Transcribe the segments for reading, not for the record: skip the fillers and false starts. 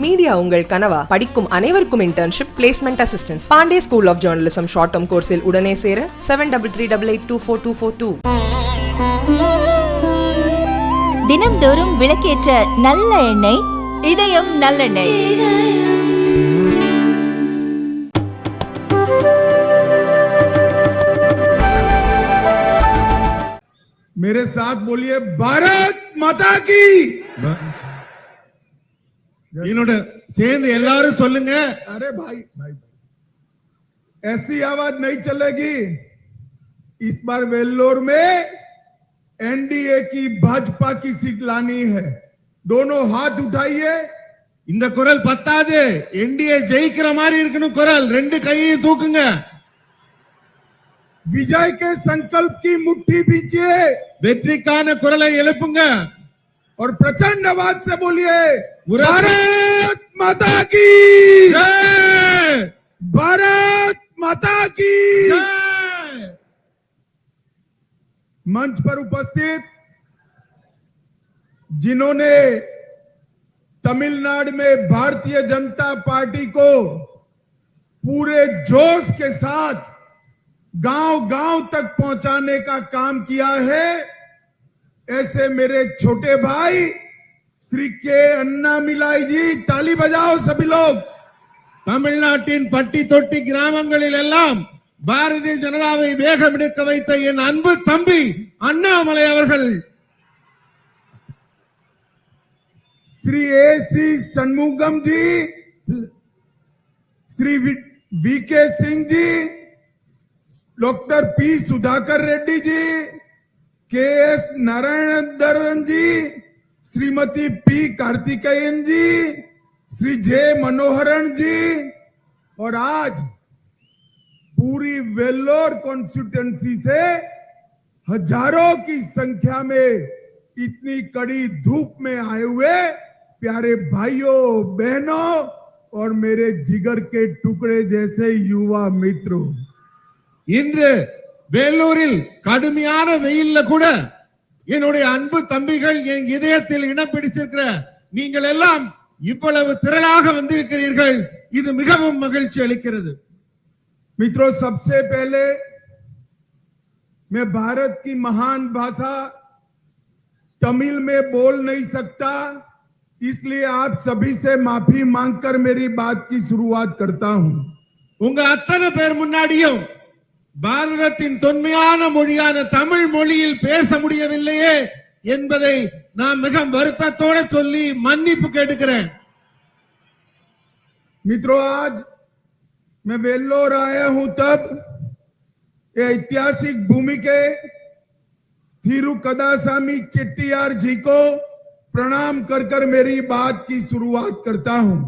Media உங்கள் கனவா? படிக்கும் அனைவருக்கும் internship, placement assistance. Pandey school of journalism short term கோர்ஸில் உடனே சேர 7338824242. தினம்தோறும் விளக்கேற்ற நல்ல எண்ணெய் இதயம் நல்லெண்ணெய். मेरे साथ बोलिए भारत माता की। इन्होंने சேர்ந்து எல்லாரும் சொல்லுங்க. अरे भाई भाई ऐसी आवाज नहीं चलेगी। इस बार वेल्लोर में एनडीए की भाजपा की सीट लानी है। दोनों हाथ उठाइए। இந்த குரல் பத்தாது, என்டிஏ ஜெயிக்கிற மாதிரி இருக்கணும் குரல். ரெண்டு கையையும் தூக்குங்க. विजय के संकल्प की मुट्ठी बीजिए। வெற்றிக்கான குரலை எழுப்புங்க और प्रचंड आवाज से बोलिए भारत माता की जय, भारत माता की जय। मंच पर उपस्थित जिन्होंने तमिलनाडु में भारतीय जनता पार्टी को पूरे जोश के साथ गांव-गांव तक पहुंचाने का काम किया है, ऐसे मेरे छोटे भाई श्री के अन्नामिलाई जी, ताली बजाओ सभी लोग। தமிழ்நாட்டின் பட்டி தொட்டி கிராமங்களில் எல்லாம் பாரதிய ஜனதாவை வேகமெடுக்க வைத்த என் அன்பு தம்பி அண்ணாமலை அவர்கள், श्री ए.सी. सन्मुगम जी, Shri VK. Singh ji, doctor P. Sudhakar Reddy ji, KS. नारायणधरन जी, श्रीमती पी. कार्तिकेयन जी, श्री जे. मनोहरन जी, और आज पूरी वेल्लोर कॉन्स्टिट्यूएंसी से हजारों की संख्या में इतनी कड़ी धूप में आए हुए प्यारे भाइयों बहनों और मेरे जिगर के टुकड़े जैसे युवा मित्रों, இன்று வேலூரில் கடுமையான வெயில்ல கூட என்னுடைய அன்பு தம்பிகள் என் இதயத்தில் இடம் பிடிச்சிருக்கிற நீங்கள் எல்லாம் இவ்வளவு திரளாக வந்திருக்கிறீர்கள். இது மிகவும் மகிழ்ச்சி அளிக்கிறது. मित्रों, सबसे पहले मैं भारत की महान भाषा तमिल में बोल नहीं सकता, इसलिए आप सभी से माफी मांगकर मेरी बात की शुरुआत करता हूं। உங்க அத்தனை பேர் முன்னாடியும் பாரதத்தின் தொன்மையான மொழியான தமிழ் மொழியில் பேச முடியவில்லையே என்பதை நான் மிக வருத்தத்தோடு சொல்லி மன்னிப்பு கேட்டுக்கிறேன். मित्रों, आज मैं वेल्लोर आया हूं तब ये ऐतिहासिक भूमि के थिरुकदासामी चेट्टियार जी को प्रणाम कर मेरी बात की शुरुआत करता हूं।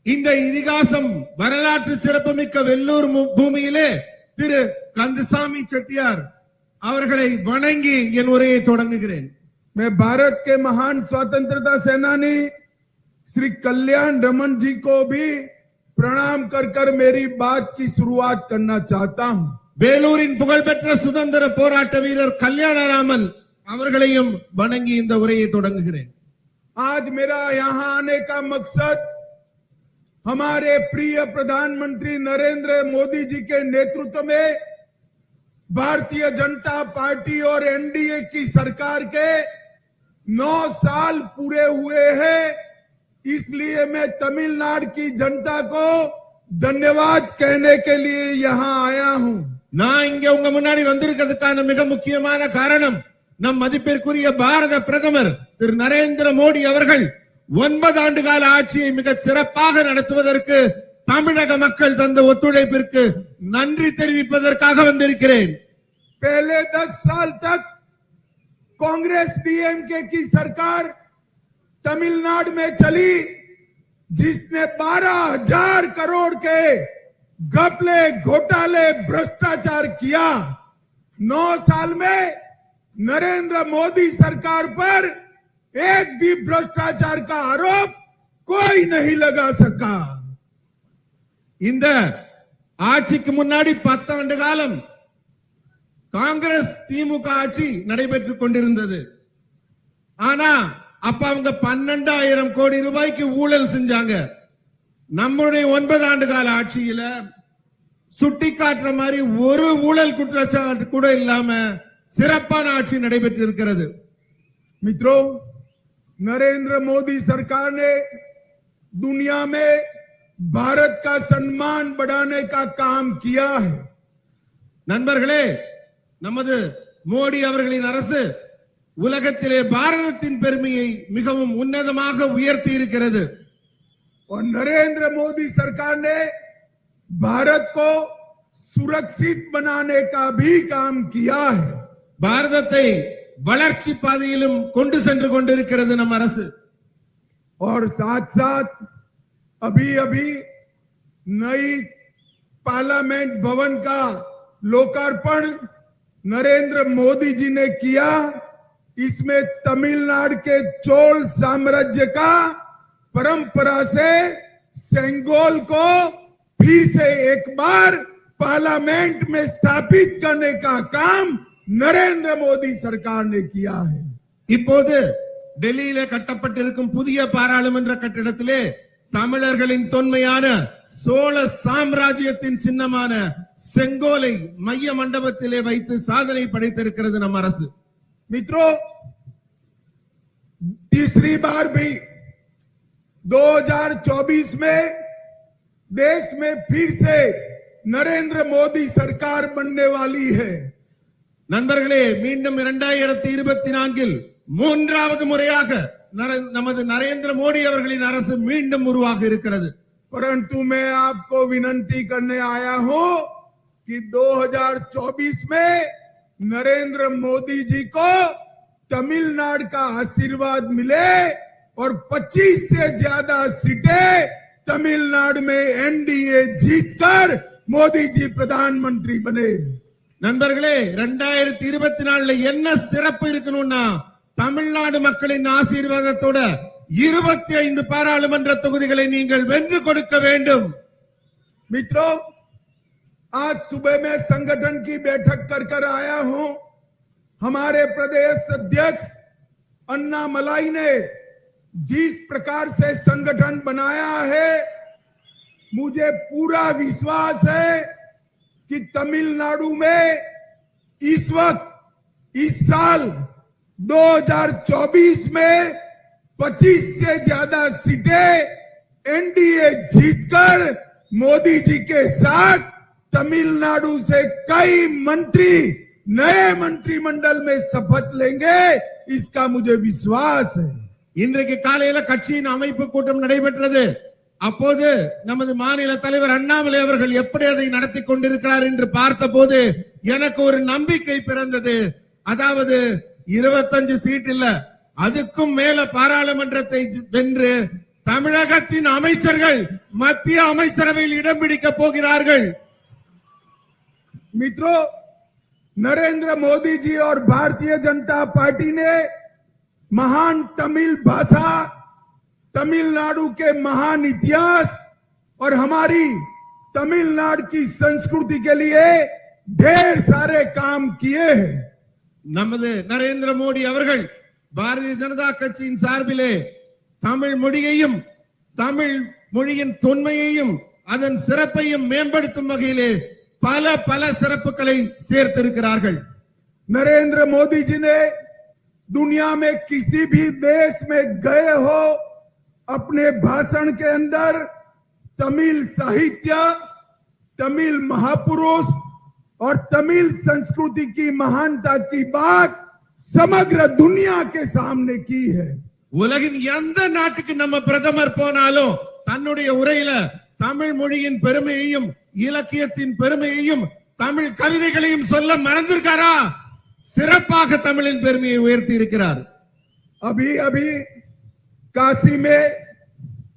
இந்த இதிகாசம் வரலாற்று சிறப்புமிக்க வெள்ளூர் பூமியிலே திரு கந்தசாமி செட்டியார் அவர்களை வணங்கி என் உரையை தொடங்குகிறேன். मैं भारत के महान स्वतंत्रता सेनानी श्री कल्याण रमन जी को भी प्रणाम कर मेरी बात की शुरुआत करना चाहता हूं। வேலூரின் புகழ்பெற்ற சுதந்திர போராட்ட வீரர் கல்யாணராமன் அவர்களையும் வணங்கி இந்த உரையை தொடங்குகிறேன். आज मेरा यहां आने का मकसद हमारे प्रिय प्रधानमंत्री नरेंद्र मोदी जी के नेतृत्व में भारतीय जनता पार्टी और एनडीए की सरकार के 9 साल पूरे हुए हैं, इसलिए मैं तमिलनाडु की जनता को धन्यवाद कहने के लिए यहाँ आया हूं। நான் இங்க உங்க முன்னாடி வந்திருக்கிறதுக்கான மிக முக்கியமான காரணம் நம் மதிப்பிற்குரிய பாரத பிரதமர் திரு நரேந்திர மோடி அவர்கள் 9 ஆண்டு கால ஆட்சியை மிக சிறப்பாக நடத்துவதற்கு தமிழக மக்கள் தந்த ஒத்துழைப்பிற்கு நன்றி தெரிவிப்பதற்காக வந்திருக்கிறேன். पहले 10 साल तक कांग्रेस डीएमके की सरकार तमिलनाडु में चली, जिसने 12,000 करोड़ के घपले घोटाले भ्रष्टाचार किया। 9 साल में नरेंद्र मोदी सरकार पर एक भी भ्रष्टाचार का आरोप कोई नहीं लगा सका। இந்த ஆட்சிக்கு முன்னாடி 10 ஆண்டு காலம் காங்கிரஸ் திமுக ஆட்சி நடைபெற்றுக் கொண்டிருந்தது. ஆனா அப்ப அவங்க 12,000 கோடி ரூபாய்க்கு ஊழல் செஞ்சாங்க. நம்முடைய 9 ஆண்டு கால ஆட்சியில சுட்டி காட்டுற மாதிரி ஒரு ஊழல் குற்றச்சாட்டு கூட இல்லாம சிறப்பான ஆட்சி நடைபெற்று இருக்கிறது. मित्रों, नरेंद्र मोदी सरकार ने दुनिया में भारत का सम्मान बढ़ाने का काम किया है. நண்பர்களே, நமது மோடி அவர்களின் அரசு உலகத்திலே பாரதத்தின் பெருமையை மிகவும் உன்னதமாக உயர்த்தி இருக்கிறது. और नरेंद्र मोदी सरकार ने भारत को सुरक्षित बनाने का भी काम किया है. பாரதத்தை வளர்ச்சி பாதையிலும் கொண்டு சென்று கொண்டிருக்கிறது நம் அரசு. और साथ साथ अभी अभी नई पार्लियामेंट भवन का लोकार्पण नरेंद्र मोदी जी ने किया. इसमें तमिलनाडु के चोल साम्राज्य का परंपरा से सेंगोल को फिर से एक बार पार्लियामेंट में स्थापित करने का काम नरेंद्र मोदी सरकार ने किया है. இப்போது டெல்லியிலே கட்டப்பட்டிருக்கும் புதிய பாராளுமன்ற கட்டிடத்திலே தமிழர்களின் தொன்மையான சோழ சாம்ராஜ்யத்தின் சின்னமான செங்கோலை மைய மண்டபத்திலே வைத்து சாதனை படைத்திருக்கிறது நம் அரசு. मित्रों, तीसरी बार भी 2024 में देश में फिर से नरेंद्र मोदी सरकार बनने वाली है. நண்பர்களே, மீண்டும் 2024 மூன்றாவது முறையாக நமது நரேந்திர மோடி அவர்களின் அரசு மீண்டும் உருவாக இருக்கிறது. परंतु मैं आपको विनंती करने आया हूं कि 2024 में नरेंद्र मोदी जी को तमिलनाडु का आशीर्वाद मिले और 25 से ज्यादा सीटें तमिलनाडु में एनडीए जीतकर मोदी जी प्रधानमंत्री बने. நண்பர்களே, 2024 என்ன சிறப்பு இருக்கணும்னா தமிழ்நாடு மக்களின் ஆசீர்வாதத்தோட 25 பாராளுமன்ற தொகுதிகளை நீங்கள் வென்று கொடுக்க வேண்டும். मित्रों, आज सुबह में संगठन की बैठक कर आया हूं. हमारे प्रदेश अध्यक्ष अन्ना मलाई ने जिस प्रकार से संगठन बनाया है, मुझे पूरा विश्वास है कि तमिलनाडु में इस वक्त इस साल 2024 में 25 से ज्यादा सीटें एनडीए जीतकर मोदी जी के साथ तमिलनाडु से कई मंत्री नए मंत्रिमंडल में शपथ लेंगे. इसका मुझे विश्वास है. இன்றைக்கு காலையில கட்சியின் அமைப்பு கூட்டம் நடைபெற்றது. அப்போது நமது மாநில தலைவர் அண்ணாமலை அவர்கள் எப்படி அதை நடத்தி கொண்டிருக்கிறார் என்று பார்த்தபோது எனக்கு ஒரு நம்பிக்கை பிறந்தது. அதாவது 25 சீட் இல்ல, அதுக்கும் மேல பாராளுமன்றத்தை வென்று தமிழகத்தின் அமைச்சர்கள் மத்திய அமைச்சரவையில் இடம் பிடிக்க போகிறார்கள். मित्रों, नरेंद्र मोदी जी और भारतीय जनता पार्टी ने महान तमिल भाषा, तमिलनाडु के महान इतिहास और हमारी तमिलनाडु की संस्कृति के लिए ढेर सारे काम किए हैं. நமது நரேந்திர மோடி அவர்கள் பாரதிய ஜனதா கட்சியின் சார்பிலே தமிழ் மொழியையும் தமிழ் மொழியின் தொன்மையையும் அதன் சிறப்பையும் மேம்படுத்தும் வகையிலே பல சிறப்புகளை சேர்த்திருக்கிறார்கள். नरेंद्र मोदी जी ने दुनिया में किसी भी देश में गए हो, अपने भाषण के अंदर तमिल साहित्य, तमिल महापुरुष और तमिल संस्कृति की महानता की बात समग्र दुनिया के सामने की है. உலகின் எந்த நாட்டுக்கு நம்ம பிரதமர் போனாலும் தன்னுடைய உரையில தமிழ் மொழியின் பெருமையையும் இலக்கியத்தின் பெருமையையும் தமிழ் கவிதைகளையும் சொல்ல மறந்திருக்காரா? சிறப்பாக தமிழின் பெருமையை उयर्ती இருக்கிறார். अभी अभी काशी में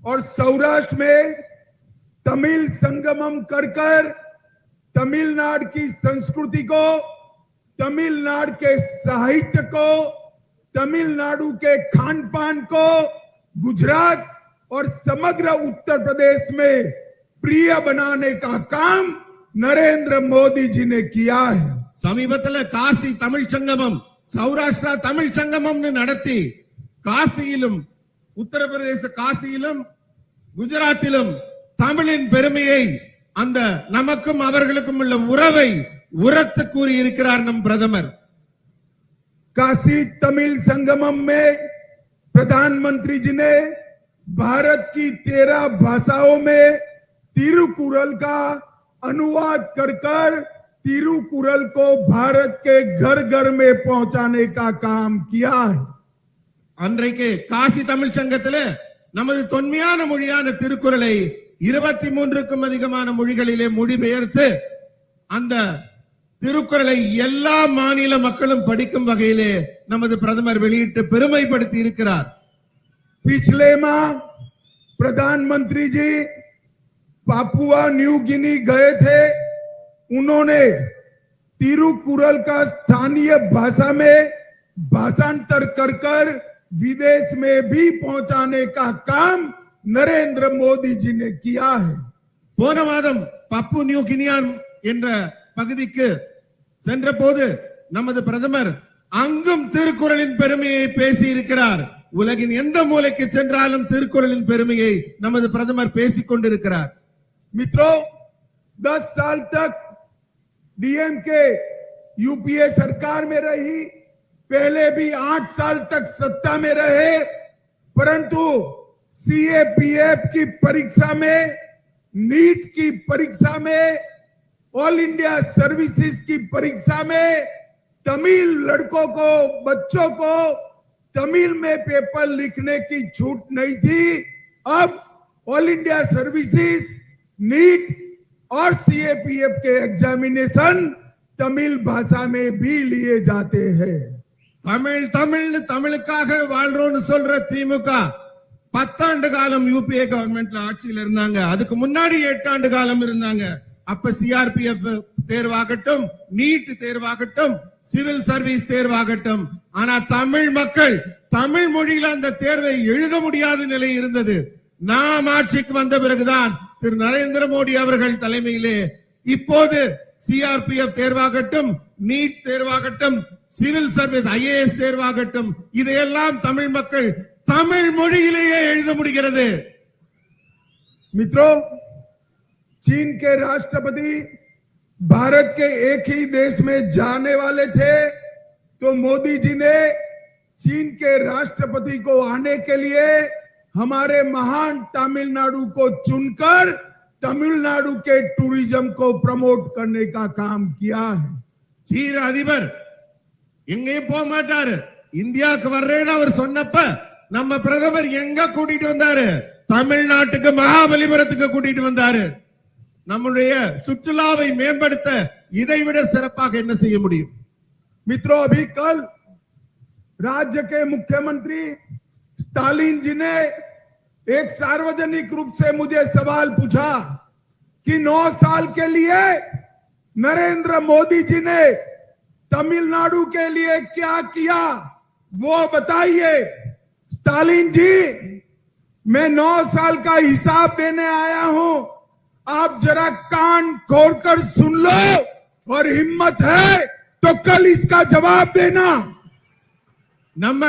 और सौराष्ट्र में तमिल संगमम कर तमिलनाडु की संस्कृति को, तमिलनाडु के साहित्य को, तमिलनाडु के खान पान को गुजरात और समग्र उत्तर प्रदेश में प्रिय बनाने का काम नरेंद्र मोदी जी ने किया है. சமீபத்தில் காசி தமிழ் சங்கமம், சௌராஷ்டிரா தமிழ் சங்கமம்னு நடத்தி காசியிலும் உத்தரப்பிரதேச காசியிலும் குஜராத்திலும் தமிழின் பெருமையை அந்த நமக்கும் அவர்களுக்கும் உள்ள உறவை உரத்து கூறி இருக்கிறார் நம் பிரதமர். काशी तमिल संगमम में प्रधानमंत्री जी ने भारत की 13 भाषाओं में तिरुकुरल का अनुवाद कर तिरुकुरल को भारत के घर घर में पहुंचाने का काम किया है. அன்றைக்கு காசி தமிழ் சங்கத்திலே நமது தொன்மையான மொழியான திருக்குறளை 23க்கும் அதிகமான மொழிகளிலே மொழிபெயர்த்து அந்த திருக்குறளை எல்லா மாநில மக்களும் படிக்கும் வகையிலே நமது பிரதமர் வெளியிட்டு பெருமைப்படுத்தி இருக்கிறார். पिछले माह प्रधानमंत्री जी पापुआ न्यू गिनी गए थे. उन्होंने तिरुकुरल का स्थानीय भाषा में भाषांतर कर विदेश में भी पहुंचाने का काम नरेंद्र मोदी जी ने किया है. போன மாதம் பப்பு நியூ கினியான் என்ற பகுதிக்கு சென்ற போது நமது பிரதமர் அங்கும் திருக்குறளின் பெருமையை பேசி இருக்கிறார். உலகின் எந்த மூலைக்கு சென்றாலும் திருக்குறளின் பெருமையை நமது பிரதமர் பேசிக் கொண்டிருக்கிறார். मित्रों, 10 साल तक डीएमके यूपीए सरकार में रही, पहले भी 8 साल तक सत्ता में रहे, परंतु सीएपीएफ की परीक्षा में, नीट की परीक्षा में, ऑल इंडिया सर्विसेज की परीक्षा में तमिल लड़कों को, बच्चों को तमिल में पेपर लिखने की छूट नहीं थी. अब ऑल इंडिया सर्विसेज, नीट और सीएपीएफ के एग्जामिनेशन तमिल भाषा में भी लिए जाते हैं. தமிழ் தமிழ் தமிழுக்காக வாழ்றோம்னு சொல்ற திமுக 10 ஆண்டு காலம் யூபிஏ கவர்மெண்ட்ல ஆட்சியில் இருந்தாங்க. அதுக்கு முன்னாடி 8 ஆண்டு காலம் இருந்தாங்க. அப்ப சிஆர்பிஎஃப் தேர்வாகட்டும், நீட் தேர்வாகட்டும், சிவில் சர்வீஸ் தேர்வாகட்டும், ஆனா தமிழ் மக்கள் தமிழ் மொழியில அந்த தேர்வை எழுத முடியாத நிலை இருந்தது. நாம் ஆட்சிக்கு வந்த பிறகுதான் திரு நரேந்திர மோடி அவர்கள் தலைமையிலே இப்போது சிஆர்பிஎஃப் தேர்வாகட்டும், நீட் தேர்வாகட்டும், சிவில் சர்வீஸ் ஐஏஎஸ் தேர்வாகட்டும், இதையெல்லாம் தமிழ் மக்கள் தமிழ் மொழியிலேயே எழுத முடிகிறது. मित्रों, चीन के राष्ट्रपति भारत के एक ही देश में जाने वाले थे, तो मोदी जी ने चीन के राष्ट्रपति को आने के लिए हमारे महान तमिलनाडु को चुनकर तमिलनाडु के टूरिज्म को प्रमोट करने का काम किया है. சீன அதிபர் எங்கேயும் போக மாட்டாரு, இந்தியாவுக்கு வர்றேன்னு அவர் சொன்னப்ப நம்ம பிரதமர் எங்க கூட்டிட்டு வந்தாரு? தமிழ்நாட்டுக்கு மகாபலிபுரத்துக்கு கூட்டிட்டு வந்தாரு. நம்முடைய சுற்றுலாவை மேம்படுத்த இதைவிட சிறப்பாக என்ன செய்ய முடியும்? मित्रों, अभी कल राज्य के मुख्यमंत्री स्टालिन जी ने एक सार्वजनिक रूप से मुझे सवाल पूछा कि 9 साल के लिए नरेंद्र मोदी जी ने तमिलनाडु के लिए क्या किया, वो बताइए. स्टालिन जी, मैं 9 साल का हिसाब देने आया हूं, आप जरा कान खोलकर सुन लो और हिम्मत है तो कल इसका जवाब देना. நம்ம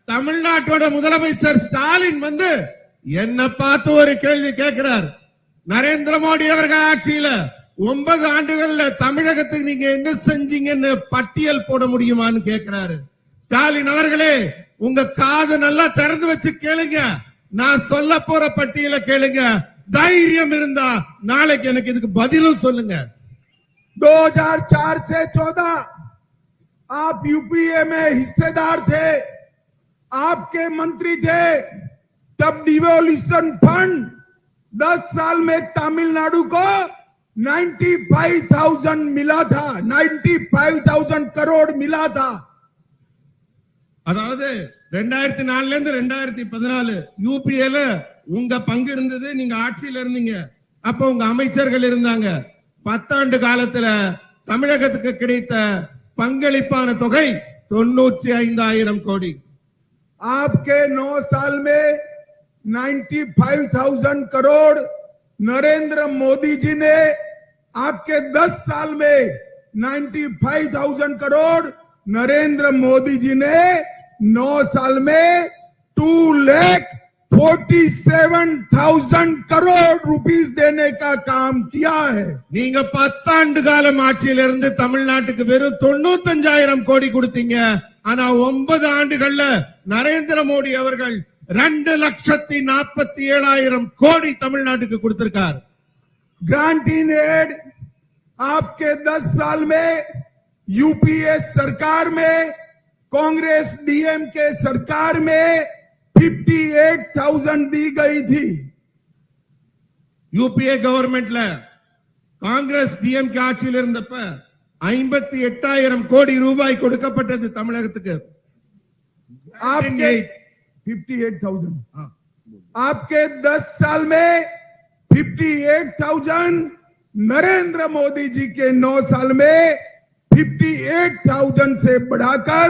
தமிழ்நாட்டோட முதலமைச்சர் ஸ்டாலின் வந்து என்ன பார்த்து ஒரு கேள்வி கேட்கிறார். நரேந்திர மோடி அவர்கள் ஆட்சியில 9 ஆண்டுகள்ல தமிழகத்துக்கு நீங்க எங்க செஞ்சீங்கன்னு பட்டியல் போட முடியுமான்னு கேட்கிறாரு. ஸ்டாலின் அவர்களே, உங்க காது நல்லா திறந்து வச்சு கேளுங்க, நான் சொல்ல போற பட்டியலை கேளுங்க. தைரியம் இருந்தா நாளைக்கு எனக்கு இதுக்கு பதிலும் சொல்லுங்க. 2004 से 14 आप यूपीए में हिस्सेदार थे, आपके मंत्री थे. तब डिवोल्यूशन फंड 10 साल में तमिलनाडु को 95,000 मिला था, 95,000 करोड़ मिला था. அதாவது 2004ல இருந்து 2014 யூபிஏல உங்க பங்கு இருந்தது, நீங்க ஆட்சியில இருந்தீங்க. அப்ப உங்க அமைச்சர்கள் இருந்தாங்க. 10 ஆண்டு காலத்துல தமிழகத்துக்கு கிடைத்த பங்களிப்பான தொகை 95,000 கோடி. आपके 9 साल में 95,000 करोड़ नरेंद्र मोदी जी ने, आपके 10 साल में 95,000 करोड़ नरेंद्र मोदी जी ने 9 साल में 2,47,000 करोड़ रुपीस देने का काम किया है। நீங்க 10 ஆண்டு காலம் ஆட்சியில இருந்து தமிழ்நாட்டுக்கு வெறும் 95,000 கோடி கொடுத்தீங்க. ஆனா 9 ஆண்டுகள்ல நரேந்திர மோடி அவர்கள் 2,47,000 கோடி தமிழ்நாட்டுக்கு கொடுத்திருக்கார். ग्रांट इन एड आपके 10 साल में यूपीए सरकार में, कांग्रेस डीएमके सरकार में 58,000 दी गई थी। யூபிஏ கவர்மெண்ட்ல காங்கிரஸ் டிஎம்கே ஆட்சியில் இருந்தப்ப 58,000 கோடி ரூபாய் கொடுக்கப்பட்டது தமிழகத்துக்கு. आपके 58,000 आपके 10 साल में 58,000, नरेंद्र मोदी जी के 9 साल में 58,000 से बढ़ाकर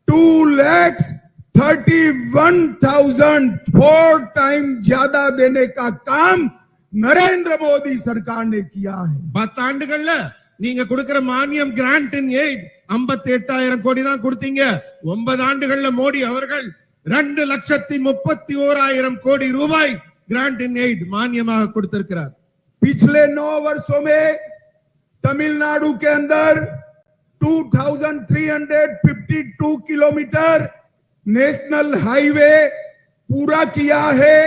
2,31,000, 4 टाइम ज्यादा देने का काम नरेंद्र मोदी सरकार ने किया है। 10 ஆண்டுகள்ல நீங்க கொடுக்கிற மானியம் கிராண்ட் இன் எய்ட் 58,000 கோடி தான் கொடுத்தீங்க. 9 ஆண்டுகள்ல மோடி அவர்கள் 2,31,000 கோடி ரூபாய் கிராண்ட் இன் எய்ட் மானியமாக கொடுத்திருக்கிறார். पिछले 9 वर्षों में तमिलनाडु के अंदर 2,352 किलोमीटर नेशनल हाईवे पूरा किया है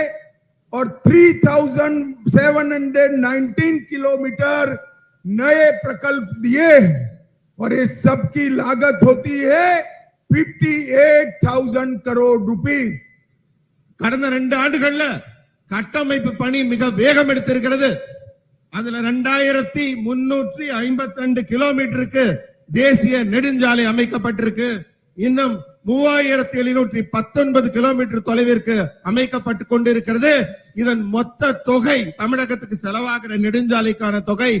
और 3,719 किलोमीटर नए प्रकल्प दिए हैं और इस सब की लागत होती है 58,000 करोड़ रुपीस। கடந்த 2 ஆண்டுகள்ல கட்டமைப்பு பணி மிக வேகம் எடுத்திருக்கிறது. அதுல 2,352 கிலோமீட்டருக்கு தேசிய நெடுஞ்சாலை அமைக்கப்பட்டிருக்கு. இன்னும் 3,719 கிலோமீட்டர் தொலைவிற்கு அமைக்கப்பட்டு கொண்டிருக்கிறது. இதன் மொத்த தொகை தமிழகத்துக்கு செலவாகிற நெடுஞ்சாலைக்கான தொகை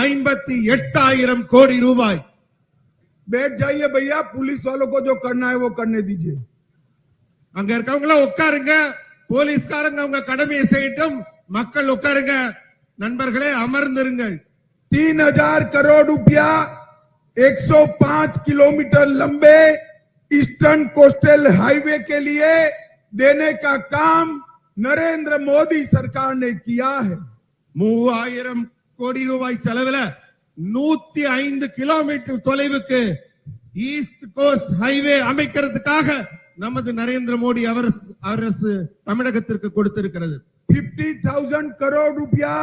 58,000 கோடி ரூபாய். बैठ जाइए भैया, पुलिस वालों को जो करना है वो करने दीजिए। அங்க இருக்கவங்கள உட்காருங்க, போலீஸ்காரங்க அவங்க கடமையை செய்யட்டும், மக்கள் உட்காருங்க. நண்பர்களே அமர்ந்திருங்கள். 3,000 करोड़ रुपया 105 किलोमीटर लंबे ईस्टर्न कोस्टल हाईवे के लिए देने का काम नरेंद्र मोदी सरकार ने किया है। 3,000 கோடி ரூபாய் செலவுல 105 கிலோமீட்டர் தொலைவுக்கு ஈஸ்ட் கோஸ்ட் ஹைவே அமைக்கிறதுக்காக நமது நரேந்திர மோடி அரசு தமிழகத்திற்கு கொடுத்திருக்கிறது. 50,000 करोड़ रुपया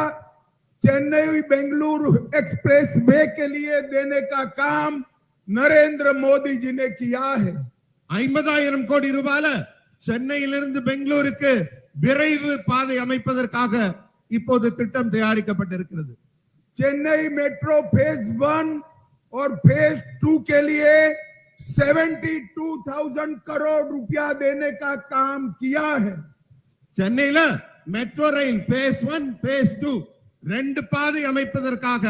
चेन्नई बेंगलुरु एक्सप्रेस वे के लिए देने का काम नरेंद्र मोदी जी ने किया है। 50,000 கோடி ரூபாயில சென்னையிலிருந்து பெங்களூருக்கு விரைவு பாதை அமைப்பதற்காக இப்போது திட்டம் தயாரிக்கப்பட்டிருக்கிறது. चेन्नई मेट्रो फेज 1 और फेज 2 के लिए 72,000 करोड़ रुपया देने का काम किया है। சென்னையில மெட்ரோ ரயில் பேஸ் 1 பேஸ் 2 ரெண்டு பாதை அமைப்பதற்காக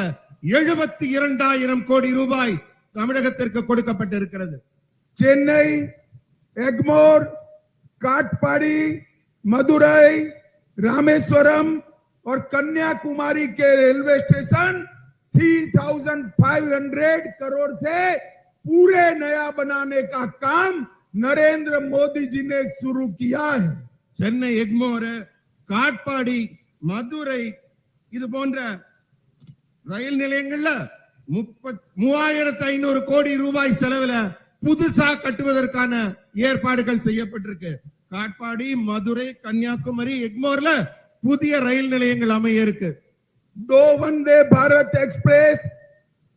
72,000 கோடி ரூபாய் தமிழகத்திற்கு கொடுக்கப்பட்டிருக்கிறது. चेन्नई, एगमोर, काटपाड़ी, मदुरई, रामेश्वरम और कन्याकुमारी के रेलवे स्टेशन 3,500 करोड़ से पूरे नया बनाने का काम नरेंद्र मोदी जी ने शुरू किया है। சென்னை எக்மோர், காட்பாடி, மதுரை இது போன்ற ரயில் நிலையங்கள்ல 3,500 கோடி ரூபாய் செலவுல புதுசா கட்டுவதற்கான ஏற்பாடுகள் செய்யப்பட்டிருக்கு. காட்பாடி, மதுரை, கன்னியாகுமரி, எக்மோர்ல புதிய ரயில் நிலையங்கள் அமைய இருக்கு. 2 वंदे भारत एक्सप्रेस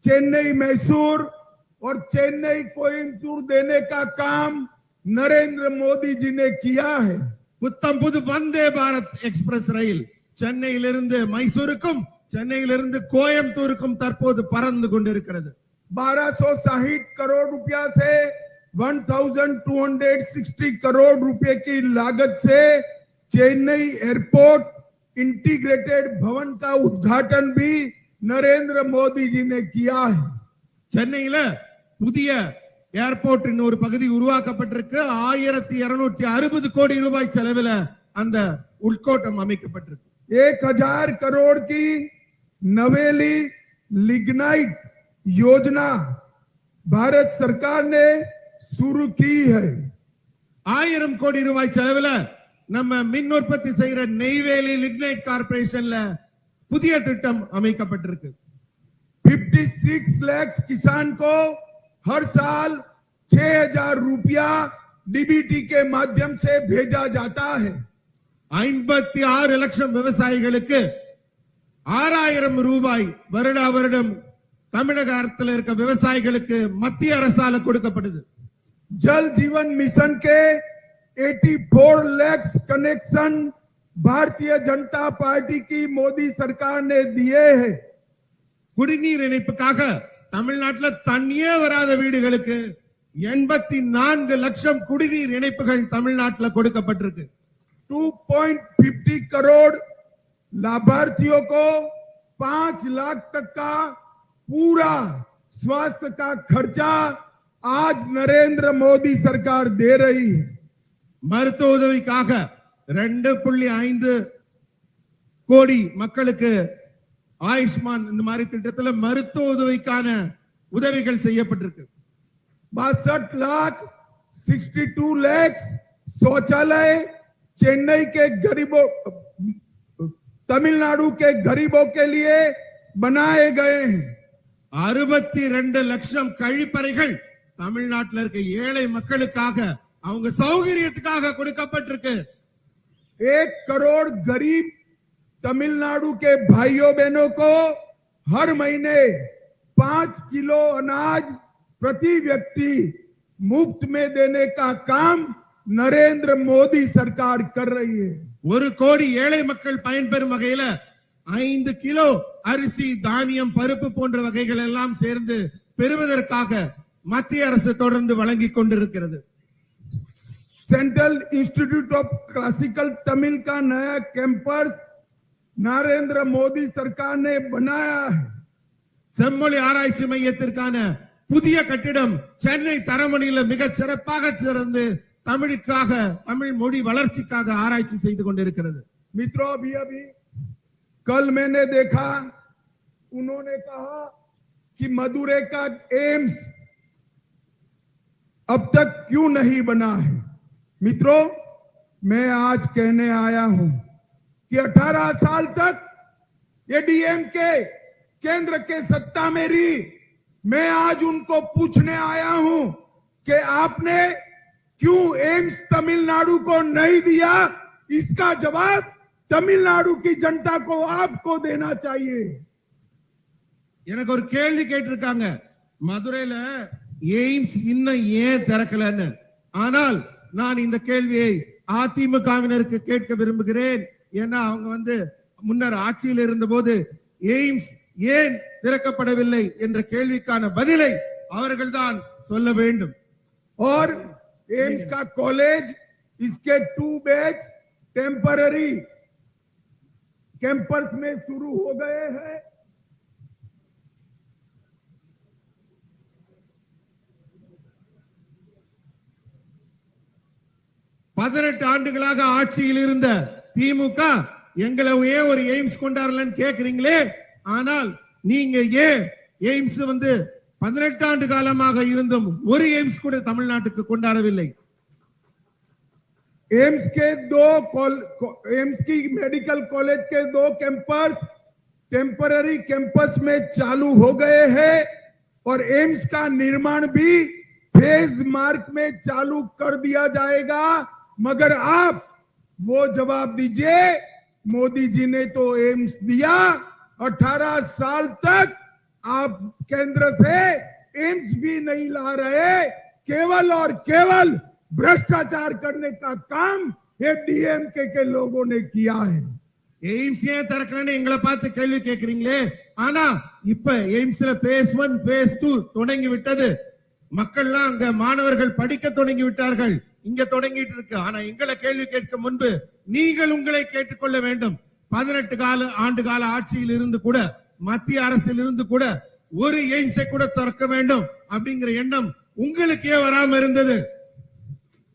चेन्नई मैसूर और चेन्नई कोयम्बटूर देने का काम नरेंद्र मोदी जी ने किया है। புத்தம் புது வந்தே பாரத் எக்ஸ்பிரஸ் ரயில் சென்னையிலிருந்து மைசூருக்கும் சென்னையிலிருந்து கோயம்புத்தூருக்கும் தற்போது பறந்து கொண்டிருக்கிறது. 1,260 करोड़ रुपया से 1,260 करोड़ रुपए की लागत से चेन्नई एयरपोर्ट इंटीग्रेटेड भवन का उद्घाटन भी नरेंद्र मोदी जी ने किया है। சென்னையில புதிய ஏர்போர்ட் ஒரு பகுதி உருவாக்கப்பட்டிருக்கு. 1,260 கோடி ரூபாய் செலவில் அந்த உள்கோட்டம் அமைக்கப்பட்டிருக்கு. 1,000 करोड़ की नवेली लिग्नाइट योजना भारत सरकार ने शुरू की है। 1000 கோடி ரூபாய் செலவுல நம்ம மின் உற்பத்தி செய்யற நெய்வேலி லிக்னைட் கார்பரேஷன்ல புதிய திட்டம் அமைக்கப்பட்டிருக்கு. 56 लाख किसान को हर साल 6000 रुपया डीबीटी के माध्यम से भेजा जाता है. 56 லட்சம் விவசாயிகளுக்கு 6000 ரூபாய் வருடா வருடம் தமிழக அரசில் இருக்க விவசாயிகளுக்கு மத்திய அரசால கொடுக்கப்படுது. जल जीवन मिशन के 84 लाख कनेक्शन भारतीय जनता पार्टी की मोदी सरकार ने दिए हैं. குடிநீர் இணைப்புக்காக தமிழ்நாட்டில் தண்ணியே வராத வீடுகளுக்கு 84 லட்சம் குடிநீர் இணைப்புகள் தமிழ்நாட்டில் கொடுக்கப்பட்டிருக்கு. 2.50 करोड़ लाभार्थियों को 5 लाख तक का पूरा स्वास्थ्य का खर्चा आज नरेंद्र मोदी सरकार दे रही है. மருத்துவ உதவிக்காக 2.5 கோடி மக்களுக்கு ஆயுஷ்மான் இந்த மாதிரி திட்டத்துல மருத்துவ உதவிக்கான உதவிகள் செய்யப்பட்டிருக்கு. 62 लाख 62 लाख शौचालय चेन्नई के गरीबों तमिलनाडु के गरीबों के लिए बनाए गए हैं. 62 லட்சம் கழிப்பறைகள் தமிழ்நாட்டில் இருக்க ஏழை மக்களுக்காக அவங்க சௌகரியத்துக்காக கொடுக்கப்பட்டிருக்கு. 1 करोड़ गरीब तमिलनाडु के भाइयों बहनों को हर महीने 5 किलो अनाज प्रति व्यक्ति मुफ्त में देने का काम नरेंद्र मोदी सरकार कर रही है. 1 கோடி ஏழை மக்கள் பயன்பெறும் வகையில 5 கிலோ அரிசி, தானியம், பருப்பு போன்ற வகைகள் எல்லாம் சேர்ந்து பெறுவதற்காக மத்திய அரசு தொடர்ந்து வழங்கிக் கொண்டிருக்கிறது. Central institute of classical Tamil का नया कैंपस नरेंद्र मोदी सरकार ने बनाया है. செம்மொழி ஆராய்ச்சி மையத்திற்கான புதிய கட்டிடம் சென்னை தரமணியில மிகச் சிறப்பாக சிறந்து தமிழுக்காக, தமிழ் மொழி வளர்ச்சிக்காக ஆராய்ச்சி செய்து கொண்டிருக்கிறது. मित्रों, अभी कल मैंने देखा, उन्होंने कहा कि मदुरै का एम्स अब तक क्यों नहीं बना है. मित्रों, मैं आज कहने आया हूं कि 18 साल तक ये डीएमके केंद्र के सत्ता में रही. मैं आज उनको पूछने आया हूं कि आपने क्यों एम्स तमिलनाडु को नहीं दिया. इसका जवाब तमिलनाडु की जनता को आपको देना चाहिए. எனக்கு ஒரு கேள்வி கேட்டிருக்காங்க, மதுரையில எய்ம்ஸ் இன்னும் ஏன் திறக்கலன்னு. ஆனால் நான் இந்த கேள்வியை அதிமுகவினருக்கு கேட்க விரும்புகிறேன். ஏன்னா அவங்க முன்னர் ஆட்சியில் இருந்த போது எய்ம்ஸ் ஏன் திறக்கப்படவில்லை என்ற கேள்விக்கான பதிலை அவர்கள்தான் சொல்ல வேண்டும். और एम्स का कॉलेज इसके 2 बैच टेम्पररी कैंपस में शुरू हो गए हैं. ஆண்டுகளாக ஆட்சியில் இருந்த திமுக எங்களை ஏன் ஒரு எய்ம்ஸ் கொண்டாடலன்னு கேக்குறீங்களே. ஆனால் நீங்க ஏன் எய்ம்ஸ் 18 ஆண்டு காலமாக இருந்தும் ஒரு எய்ம்ஸ் கூட தமிழ்நாட்டுக்கு கொண்டாடவில்லை. एम्स की मेडिकल कॉलेज के 2 कैंपस टेम्पररी कैंपस में चालू हो गए हैं और एम्स का निर्माण भी फेज मार्क में चालू कर दिया जाएगा. मगर आप वो जवाब दीजिए, मोदी जी ने तो एम्स दिया, 18 साल तक आप केंद्र से एम्स भी नहीं ला रहे. केवल और केवल भ्रष्टाचार करने का काम ये डीएमके के लोगों ने किया है. எய்ம்ஸ் ஏன் திறக்கலன்னு எங்களை பார்த்து கேள்வி கேட்கிறீங்களே. ஆனா இப்ப எய்ம்ஸ்ல பேஸ் 1 பேஸ் 2 தொடங்கி விட்டது. மக்கள்லாம் அங்க மாணவர்கள் படிக்க தொடங்கி விட்டார்கள். இங்க தொடங்கிட்டு இருக்கு. ஆனா எங்களை கேள்வி கேட்க முன்பு நீங்கள் உங்களை கேட்டுக்கொள்ள வேண்டும். 18 ஆண்டு கால ஆட்சியில் இருந்து கூட, மத்திய அரசில் இருந்து கூட ஒரு எய்ம்ஸை கூட திறக்க வேண்டும் அப்படிங்கிற எண்ணம் உங்களுக்கே வராம இருந்தது.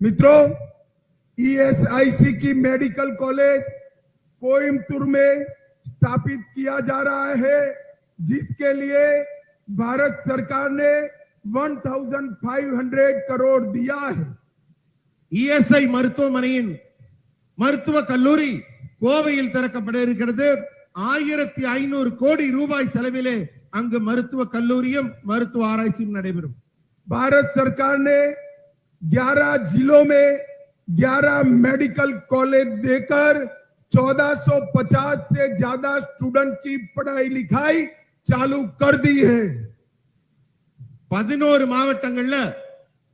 मित्रों, ईएसआईसी की मेडिकल कॉलेज कोयम्बटूर में स्थापित किया जा रहा है, जिसके लिए भारत सरकार ने 1500 करोड़ दिया है. இஎஸ்ஐ மருத்துவமனையின் மருத்துவ கல்லூரி கோவையில் திறக்கப்பட இருக்கிறது. 1500 கோடி ரூபாய் செலவிலே அங்கு மருத்துவ கல்லூரியும் மருத்துவ ஆராய்ச்சியும் நடைபெறும். भारत सरकार ने 11 जिलों में 11 मेडिकल कॉलेज देकर 1450 से ज्यादा स्टूडेंट की पढ़ाई लिखाई चालू कर दी है. 11 மாவட்டங்கள்ல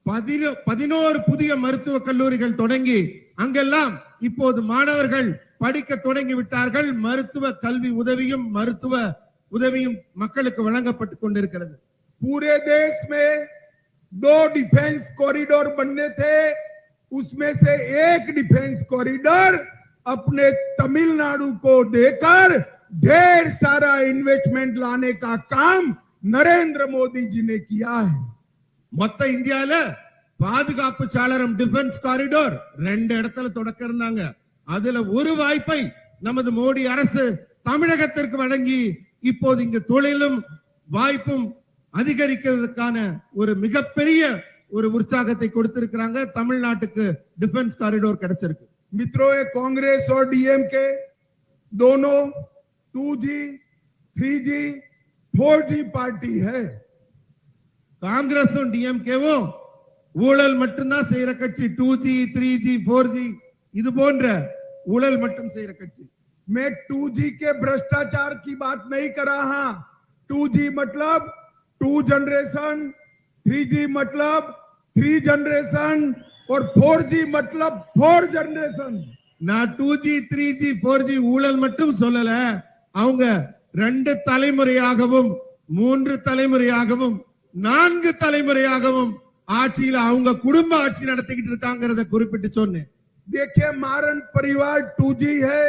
11 புதிய மருத்துவ கல்லூரிகள் தொடங்கி அங்கெல்லாம் இப்போது மாணவர்கள் படிக்க தொடங்கி விட்டார்கள். மருத்துவ கல்வி உதவியும் மருத்துவ உதவியும் மக்களுக்கு வழங்கப்பட்டு கொண்டிருக்கிறது. पूरे देश में 2 डिफेंस कॉरिडोर बनने थे, उसमें से एक डिफेंस कॉरिडोर अपने तमिलनाडु को देकर ढेर सारा इन्वेस्टमेंट लाने का काम नरेंद्र मोदी जी ने किया है. மொத்த இந்தியால பாதுகாப்பு சாளரம் டிஃபென்ஸ் காரிடோர் 2 இடத்துல தொடக்க இருந்தாங்க. அதுல ஒரு வாய்ப்பை நமது மோடி அரசு தமிழகத்திற்கு வழங்கி இப்போது இங்கு தொழிலும் வாய்ப்பும் அதிகரிக்கிறதுக்கான ஒரு மிகப்பெரிய ஒரு உற்சாகத்தை கொடுத்திருக்கிறாங்க. தமிழ்நாட்டுக்கு டிஃபென்ஸ் காரிடோர் கிடைச்சிருக்கு. मित्रों, ये कांग्रेस और डीएमके दोनों 2G, 3G, 4G पार्टी है. காங்கிரஸும் டிஎம்கேவும் ஊழல் மட்டும்தான் செய்யற கட்சி. 2G, 3G, 4G இது போன்ற ஊழல் மட்டும் செய்யற கட்சி. मैं 2G के भ्रष्टाचार की बात नहीं कर रहा. 2G मतलब 2 जनरेशन, 3G मतलब 3 जनरेशन और 4G मतलब 4 जनरेशन. நான் 2G, 3G, 4G ஊழல் மட்டும் சொல்லல. அவங்க 2 தலைமுறையாகவும் 3 தலைமுறையாகவும் 4 தலைமுறையாகவும் ஆட்சியில அவங்க குடும்ப ஆட்சி நடத்திக்கிட்டு இருக்காங்கறத குறிப்பிட்டு சொன்னேன். देखिए, मारन परिवार 2G है,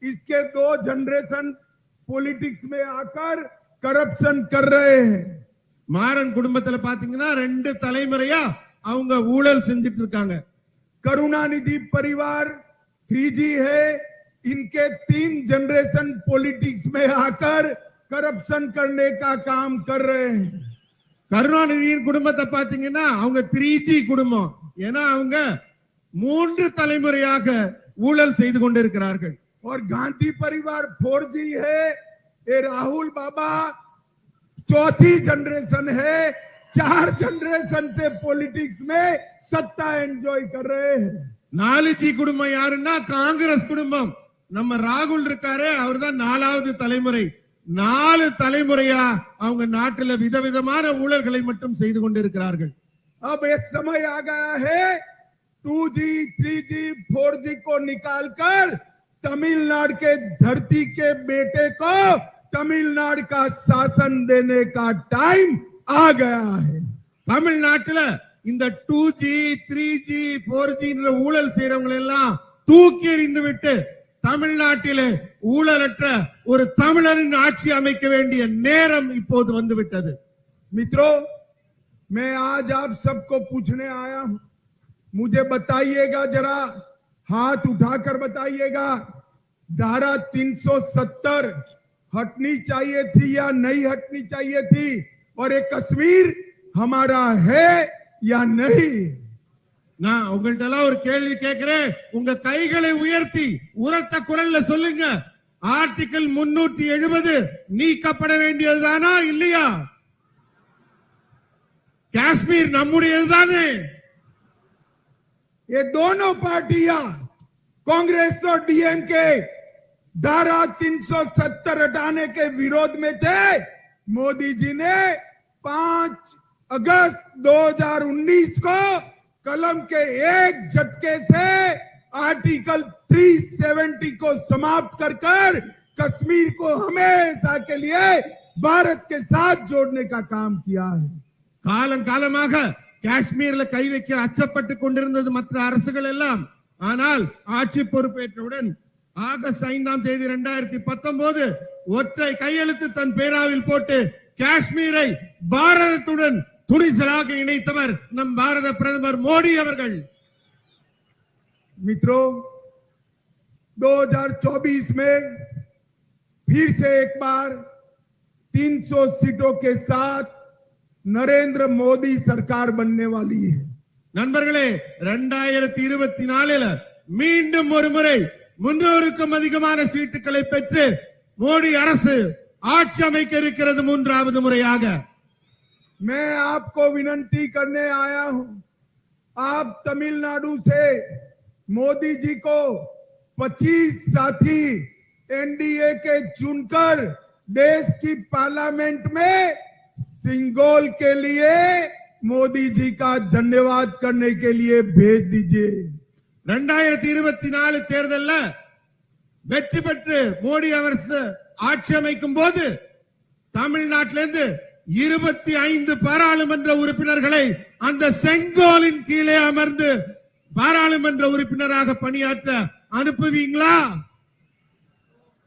इसके 2 जनरेशन पॉलिटिक्स में आकर करप्शन कर रहे हैं. மாறன் குடும்பத்துல பாத்தீங்கன்னா 2 தலைமுறையா அவங்க ஊழல் செஞ்சிட்டு இருக்காங்க. करुणानिधि परिवार 3G है, इनके 3 जनरेशन पॉलिटिक्स में आकर करप्शन करने का काम कर रहे हैं. கருணாநிதியின் குடும்பத்தை பாத்தீங்கன்னா அவங்க 3G குடும்பம். ஏன்னா அவங்க 3 தலைமுறையாக ஊழல் செய்து கொண்டிருக்கிறார்கள். और गांधी परिवार 4G है, ये राहुल बाबा 4थी जनरेशन है. 4 जनरेशन से पॉलिटिक्स में सत्ता एंजॉय कर रहे हैं. 4G குடும்பம் யாருன்னா காங்கிரஸ் குடும்பம். நம்ம ராகுல் இருக்காரு, அவர்தான் 4வது தலைமுறை. 4 தலைமுறையா அவங்க நாட்டுல விதவிதமான ஊழல்களை மட்டும் செய்து கொண்டிருக்கிறார்கள். अब ये समय आ गया है 2G, 3G, 4G को निकालकर तमिलनाडु के धरती के बेटे को तमिलनाडु का शासन देने का टाइम आ गया है. தமிழ்நாட்டுல இந்த 2G, 3G, 4G ஊழல் செய்யறவங்க எல்லாம் தூக்கி எறிந்து விட்டு தமிழ்நாட்டிலே ஊழலற்ற ஒரு தமிழரின் ஆட்சி அமைக்க வேண்டிய நேரம் இப்போது வந்து விட்டது. मित्रों, मैं आज आप सबको पूछने आया हूं, मुझे बताइएगा, जरा हाथ उठाकर बताइएगा, धारा 370 हटनी चाहिए थी या नहीं हटनी चाहिए थी, और ये कश्मीर हमारा है या नहीं. நான் உங்கள்ட்ட எல்லாம் ஒரு கேள்வி கேட்கிறேன். உங்க கைகளை உயர்த்தி உரத்த குரல்ல சொல்லுங்க. ஆர்டிகிள் 370 நீக்கப்பட வேண்டியதுதானா இல்லையா? காஷ்மீர் நம்முடையதுதானே? ये दोनों पार्टियां कांग्रेस और डीएमके धारा 370 हटाने के विरोध में थे. मोदी जी ने 5 अगस्त 2019 को कलम के एक झटके से आर्टिकल 370 को समाप्त कर कश्मीर को हमेशा के लिए भारत के साथ जोड़ने का काम किया है. காலம் காலமாக காஷ்மீர்ல கை வைக்க அச்சப்பட்டு கொண்டிருந்தது மற்ற அரசுகள் எல்லாம். ஆனால் ஆட்சி பொறுப்பேற்றவுடன் ஆகஸ்ட் 5ஆம் தேதி 2019 ஒற்றை கையெழுத்து தன் பேராவில் போட்டு காஷ்மீரை பாரதத்துடன் துணிச்சலாக இணைத்தவர் நம் பாரத பிரதமர் மோடி அவர்கள். मित्रों, 2024 में फिर से एक बार 300 सीटों के साथ नरेंद्र मोदी सरकार बनने वाली है. நண்பர்களே 2024 மீண்டும் ஒரு முறை 300க்கும் அதிகமான சீட்டுகளை பெற்று மோடி அரசு ஆட்சி அமைக்க இருக்கிறது மூன்றாவது முறையாக. मैं आपको विनती करने आया हूं, आप तमिलनाडु से मोदी जी को 25 साथी एनडीए के चुनकर देश की पार्लियामेंट में सिंगोल के लिए मोदी जी का धन्यवाद करने के लिए भेज दीजिए. 2024 தேர்தல்ல வெற்றி பெற்று மோடி அரசு ஆட்சி அமைக்கும் போது தமிழ்நாட்டிலிருந்து 25 பாராளுமன்ற உறுப்பினர்களை அந்த செங்கோலின் கீழே அமர்ந்து பாராளுமன்ற உறுப்பினராக பணியாற்ற அனுப்புவீங்களா?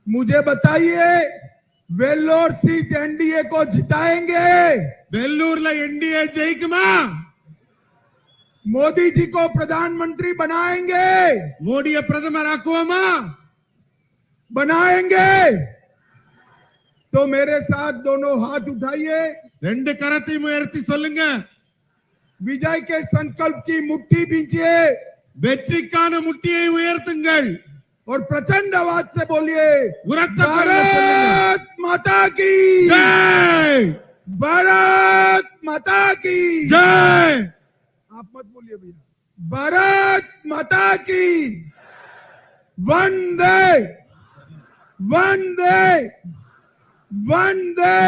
मुझे बताइए, वेल्लोर सीट एनडीए को जिताएंगे? வெள்ளூர்ல என்டிஏ ஜெயிக்குமா? मोदी जी को प्रधानमंत्री बनाएंगे? மோடியை பிரதமர் ஆக்குவோமா? बनाएंगे? तो मेरे साथ दोनों हाथ उठाइए, ரெண்டு கரத்தையும் உயர்த்தி சொல்லுங்க. विजय के संकल्प की मुट्ठी बींचिए வெற்றிக்கான முட்டியை உயர்த்துங்கள். और प्रचंड आवाज से बोलिए, உரத்த குரல்ல சொல்லுங்க. भारत माता की ஜெய் भारत माता की ஜெய். आप मत बोलिए भैया, भारत माता की वंदे वंदे वंदे.